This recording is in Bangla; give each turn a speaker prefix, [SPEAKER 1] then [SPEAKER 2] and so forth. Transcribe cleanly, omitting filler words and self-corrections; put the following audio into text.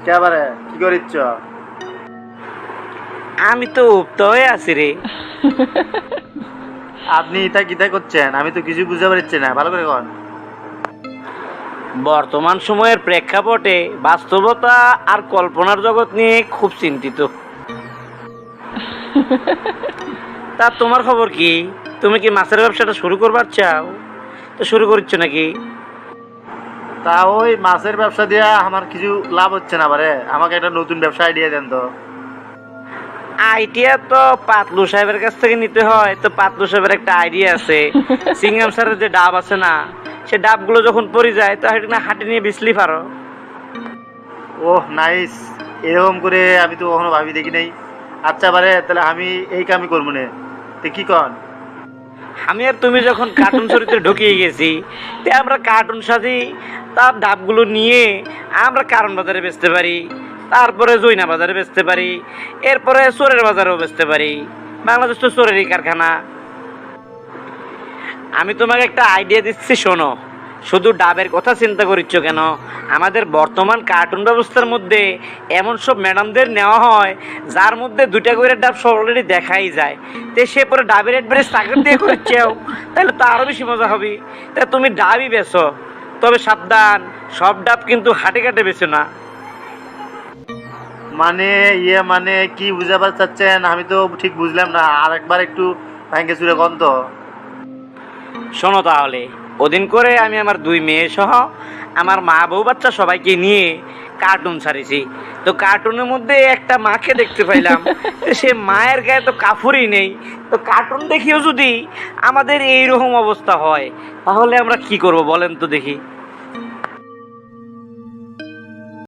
[SPEAKER 1] কেবারে কি করিচ্ছ?
[SPEAKER 2] আমি তো উপ্ত হয়ে আছি রে।
[SPEAKER 1] আপনি ইটা কিতা করছেন? আমি তো কিছু বুঝতে পারছি না, ভালো করে কন।
[SPEAKER 2] বর্তমান সময়ের প্রেক্ষাপটে বাস্তবতা আর কল্পনার জগৎ নিয়ে খুব চিন্তিত। তা তোমার খবর কি? তুমি কি মাছের ব্যবসাটা শুরু করবার চাও? তো শুরু করছ নাকি?
[SPEAKER 1] তা ওই মাছের ব্যবসা দিয়া আমার কিছু লাভ হচ্ছে না বারে, আমাকে একটা নতুন ব্যবসা আইডিয়া দেন তো।
[SPEAKER 2] আইডিয়া তো পাতলু সাহেবের কাছ থেকে নিতে হয়। তো পাতলু সাহেবের একটা আইডিয়া আছে, সিঙ্গাম স্যারের যে ডাব আছে না, সে ডাবগুলো যখন পড়ে যায় তো না হাটে নিয়ে বিচলি পারো।
[SPEAKER 1] ওহ নাইস, এরকম করে আমি তো কখনো ভাবি দেখি নাই। আচ্ছা বারে, তাহলে আমি এই কামই করবো না, তো কি কন?
[SPEAKER 2] আমি আর তুমি যখন কার্টুন চরিত্রে ঢুকিয়ে গেছি, তে আমরা কার্টুন সাজি, তার ডাবগুলো নিয়ে আমরা কারণ বাজারে বেচতে পারি, তারপরে জৈনা বাজারে বেচতে পারি, এরপরে চোরের বাজারেও বেচতে পারি। বাংলাদেশ তো চোরেরই কারখানা। আমি তোমাকে একটা আইডিয়া দিচ্ছি, শোনো। শুধু ডাবের কথা চিন্তা করিচ্ছ কেন? আমাদের বর্তমান কার্টুন ব্যবস্থার মধ্যে এমন সব ম্যাডামদের নেওয়া হয় যার মধ্যে দুটা করে ডাব অলরেডি দেখাই যায়। তো সে পরে ডাবের অ্যাডভারেজ চাকরি দিয়ে করিচ্ছেও, তাহলে তো আরও বেশি মজা হবে। তা তুমি ডাবই বেছো, তবে সাবধান, সব ডাব কিন্তু হাটে কাটে বেছো না।
[SPEAKER 1] মানে মানে কি বুঝাবার চাচ্ছেন আমি তো ঠিক বুঝলাম না, আর একবার একটু ভাঙ্গে চুরে কন তো।
[SPEAKER 2] শোনো তাহলে, ওদিন করে আমি আমার দুই মেয়ে সহ আমার মা বউ বাচ্চা সবাইকে নিয়ে কার্টুন ছাড়িছি। তো কার্টুনের মধ্যে একটা মাকে দেখতে পাইলাম, তো সে মায়ের গায়ে তো কাপড়ই নেই। তো কার্টুন দেখিও যদি আমাদের এইরকম অবস্থা হয়, তাহলে আমরা কি করব বলেন তো দেখি।